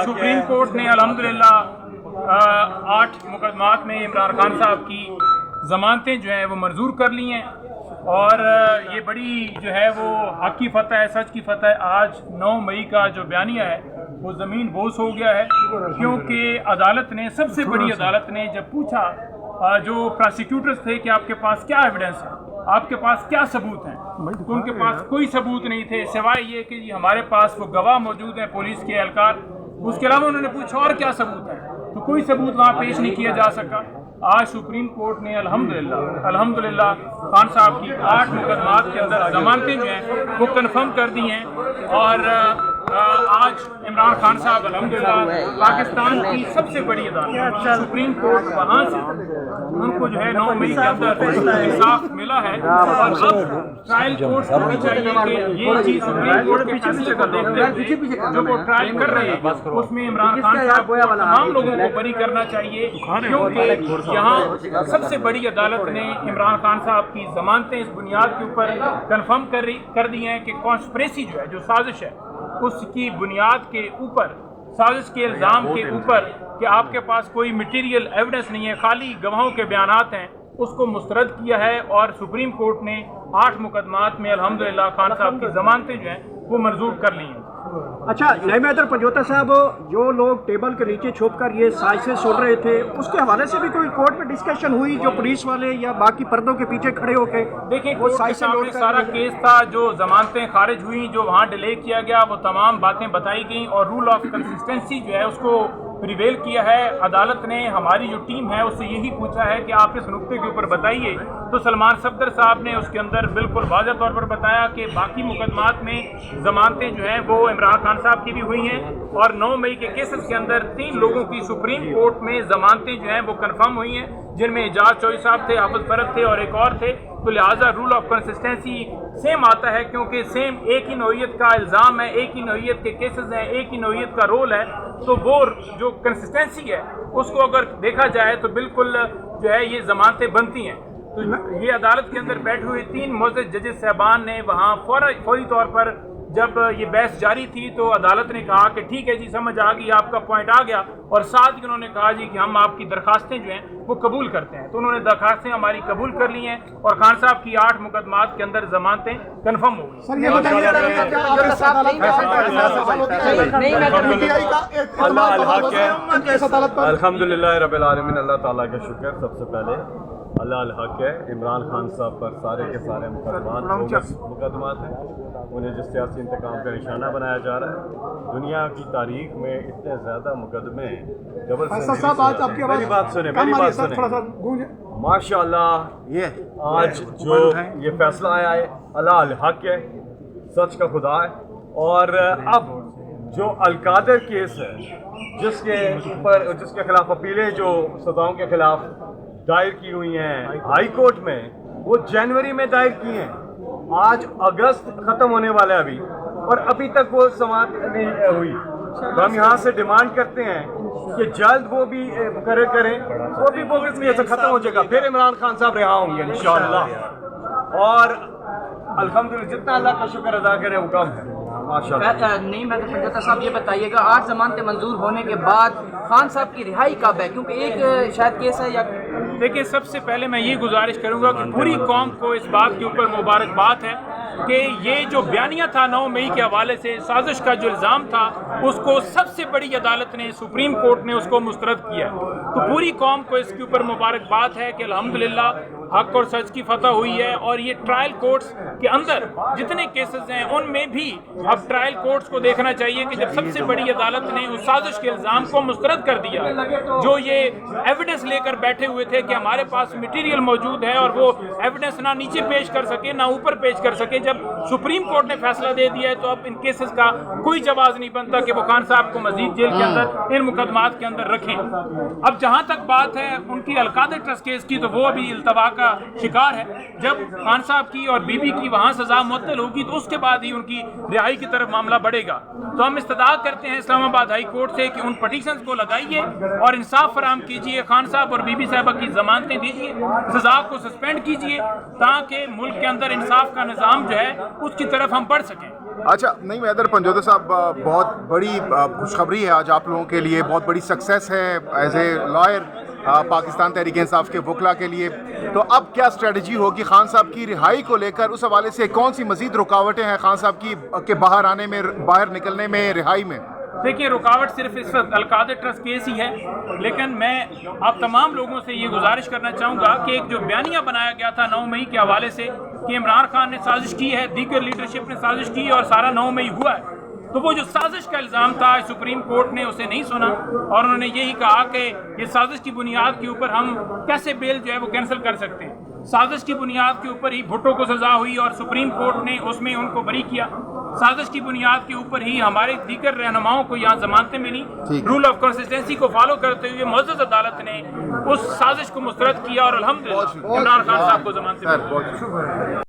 Supreme court ने अल्हम्दुलिल्लाह 8 मुकदमात में इमरान खान साहब की ज़मानतें जो हैं वो मंजूर कर ली हैं और ये बड़ी जो है वो हक की फतह है, सच की फतह है। आज 9 मई का जो बयानिया है वो ज़मीन बोस हो गया है, क्योंकि अदालत ने, सबसे बड़ी अदालत ने जब पूछा जो प्रोसिक्यूटर्स थे कि आपके पास क्या एविडेंस है, आपके पास क्या सबूत हैं, तो उनके पास कोई सबूत नहीं थे सिवाय ये कि हमारे पास वो गवाह मौजूद हैं, पुलिस के एहलकार। उसके अलावा उन्होंने पूछा और क्या सबूत है, तो कोई सबूत वहाँ पेश नहीं किया जा सका। आज सुप्रीम कोर्ट ने अल्हम्दुलिल्लाह खान साहब की 8 मुकदमात के अंदर जमानतें जो हैं वो कन्फर्म कर दी हैं और आज इमरान खान साहब अल्हम्दुलिल्लाह पाकिस्तान की सबसे बड़ी अदालत सुप्रीम कोर्ट, वहाँ से उनको जो है 9 मई के अंदर इंसाफ मिला है। और अब ट्रायल कोर्ट को भी चाहिए कि ये चीज़ सुप्रीम कोर्ट के फैसले को देखते हुए जो वो ट्रायल कर रहे हैं उसमें इमरान खान साहब को तमाम लोगों को बरी करना चाहिए, क्योंकि यहाँ सबसे बड़ी अदालत ने इमरान खान साहब की जमानतें इस बुनियाद के ऊपर कन्फर्म कर दी हैं कि कॉन्स्पिरेसी जो है, जो साजिश है, उसकी बुनियाद के ऊपर, साजिश के इल्ज़ाम के ऊपर कि आपके पास कोई मटीरियल एविडेंस नहीं है, खाली गवाहों के बयानात हैं, उसको मुस्तरद किया है। और सुप्रीम कोर्ट ने 8 मुकदमात में अल्हम्दुलिल्लाह खान साहब की ज़मानतें जो हैं वो मंजूर कर ली हैं। अच्छा, नईम हैदर पंजोता साहब, जो लोग टेबल के नीचे छुप कर ये साजिशें सुन रहे थे, उसके हवाले से भी कोई कोर्ट में डिस्कशन हुई, जो पुलिस वाले या बाकी पर्दों के पीछे खड़े होके? देखिए, कोर्ट के सामने सारा केस था, जो जमानतें खारिज हुई, जो वहाँ डिले किया गया, वो तमाम बातें बताई गई और रूल ऑफ कंसिस्टेंसी जो है उसको प्रिवेल किया है। अदालत ने हमारी जो टीम है उससे यही पूछा है कि आप इस नुक्ते के ऊपर बताइए, तो सलमान सफदर साहब ने उसके अंदर बिल्कुल वाज़ेह तौर पर बताया कि बाकी मुकदमात में ज़मानतें जो हैं वो इमरान खान साहब की भी हुई हैं और 9 मई के केसेस के अंदर 3 लोगों की सुप्रीम कोर्ट में ज़मानतें जो हैं वो कन्फर्म हुई हैं, जिनमें एजाज चौधरी साहब थे, हाफिज फरद थे और एक और थे। तो लिहाजा रूल ऑफ कंसिस्टेंसी सेम आता है, क्योंकि सेम एक ही नौइयत का इल्ज़ाम है, एक ही नौइयत के केसेस हैं, एक ही नौइयत का रोल है, तो वो जो कंसिस्टेंसी है उसको अगर देखा जाए तो बिल्कुल जो है ये ज़मानतें बनती हैं। तो ये अदालत के अंदर बैठे हुए 3 मोअज़्ज़ज़ जजेस साहबान ने वहाँ फौरी तौर पर जब ये बहस जारी थी तो अदालत ने कहा कि ठीक है जी, समझ आ गई, आपका पॉइंट आ गया, और साथ ही उन्होंने कहा जी कि हम आपकी दरखास्तें जो हैं वो कबूल करते हैं। तो उन्होंने दरखास्तें हमारी कबूल कर ली हैं और खान साहब की 8 मुकदमात के अंदर जमानतें कन्फर्म हो गई। अल्हम्दुलिल्लाह रब्बिल आलमीन, अल्लाह ताला का शुक्र। सबसे पहले अल्लाह अल हक है, इमरान खान साहब पर सारे के सारे मुकदमात हैं, उन्हें जिस सियासी इंतकाम का निशाना बनाया जा रहा है। दुनिया की तारीख में इतने ज़्यादा मुकदमे डबल सेंचुरी, मेरी बात सुने माशाअल्लाह, ये आज जो ये फैसला आया है अल्लाह अल हक है, सच का खुदा है। और अब जो अलकादर केस है, जिसके खिलाफ अपीलें जो सजाओं के खिलाफ दायर की हुई हैं हाई कोर्ट में, वो जनवरी में दायर की हैं, आज अगस्त ख़त्म होने वाला है अभी, और अभी तक वो समाप्त नहीं हुई। तो हम यहाँ से डिमांड करते हैं कि जल्द वो भी मुकर्रर करें, वो भी बोगस में से ख़त्म हो जाएगा, फिर इमरान खान साहब रिहा होंगे इंशाअल्लाह। और अल्हम्दुलिल्लाह जितना अल्लाह का शुक्र अदा करें वो कम है। नहीं, मैं तो पंजोता साहब ये बताइएगा, 8 जमानतें मंजूर होने के बाद खान साहब की रिहाई कब है? क्योंकि एक शायद केस है या... देखिए, सबसे पहले मैं ये गुजारिश करूंगा कि पूरी कौम को इस बात के ऊपर मुबारकबाद है कि ये जो बयानिया था 9 मई के हवाले से, साजिश का जो इल्ज़ाम था, उसको सबसे बड़ी अदालत ने, सुप्रीम कोर्ट ने उसको मुस्तरद किया। तो पूरी कौम को इसके ऊपर मुबारकबाद है कि अल्हम्दुलिल्लाह हक और सच की फतह हुई है। और ये ट्रायल कोर्ट्स के अंदर जितने केसेस हैं उनमें भी अब ट्रायल कोर्ट्स को देखना चाहिए कि जब सबसे बड़ी अदालत ने उस साजिश के इल्ज़ाम को मुस्तरद कर दिया, जो ये एविडेंस लेकर बैठे हुए थे कि हमारे पास मटीरियल मौजूद है, और वो एविडेंस ना नीचे पेश कर सके ना ऊपर पेश कर सके, जब सुप्रीम कोर्ट ने फैसला दे दिया है तो अब इन केसेस का कोई जवाब नहीं बनता कि वो खान साहब को मजीद जेल के अंदर इन मुकदमात के अंदर रखें। अब जहाँ तक बात है उनकी अलकादर ट्रस्ट केस की, तो वो अभी इल्तवा کا شکار ہے. جب خان صاحب کی اور بی بی کی وہاں سزا معطل ہوگی تو اس کے بعد ہی ان کی رہائی کی طرف معاملہ بڑھے گا. تو ہم استدعا کرتے ہیں اسلام آباد ہائی کورٹ سے کہ ان پٹیشنز کو لگائیے اور انصاف فراہم کیجیے. خان صاحب اور بی بی صاحبہ کی ضمانتیں دیجیے, سزا کو سسپینڈ کیجیے تاکہ ملک کے اندر انصاف کا نظام جو ہے اس کی طرف ہم بڑھ سکیں. اچھا نہیں حیدر پنجوتا صاحب, بہت بڑی خوشخبری ہے آج آپ لوگوں کے لیے, بہت بڑی سکسیس ہے as a lawyer Pakistan Tehreek Insaf کے وکلا کے لیے. تو اب کیا اسٹریٹجی ہوگی خان صاحب کی رہائی کو لے کر؟ اس حوالے سے کون سی مزید رکاوٹیں ہیں خان صاحب کی کے باہر آنے میں, باہر نکلنے میں, رہائی میں؟ دیکھیے رکاوٹ صرف اس وقت القادر ٹرسٹ کیس ہی ہے, لیکن میں آپ تمام لوگوں سے یہ گزارش کرنا چاہوں گا کہ ایک جو بیانیہ بنایا گیا تھا 9 مئی کے حوالے سے کہ عمران خان نے سازش کی ہے, دیگر لیڈرشپ نے سازش کی اور سارا 9 مئی ہوا ہے, تو وہ جو سازش کا الزام تھا سپریم کورٹ نے اسے نہیں سنا اور انہوں نے یہی کہا کہ یہ سازش کی بنیاد کے اوپر ہم کیسے بیل جو ہے وہ کینسل کر سکتے ہیں. سازش کی بنیاد کے اوپر ہی بھٹو کو سزا ہوئی اور سپریم کورٹ نے اس میں ان کو بری کیا. سازش کی بنیاد کے اوپر ہی ہمارے دیگر رہنماؤں کو یہاں ضمانتیں ملی. رول آف کنسسٹنسی کو فالو کرتے ہوئے معزز عدالت نے اس سازش کو مسترد کیا اور الحمدللہ عمران خان صاحب کو ضمانتیں ملی.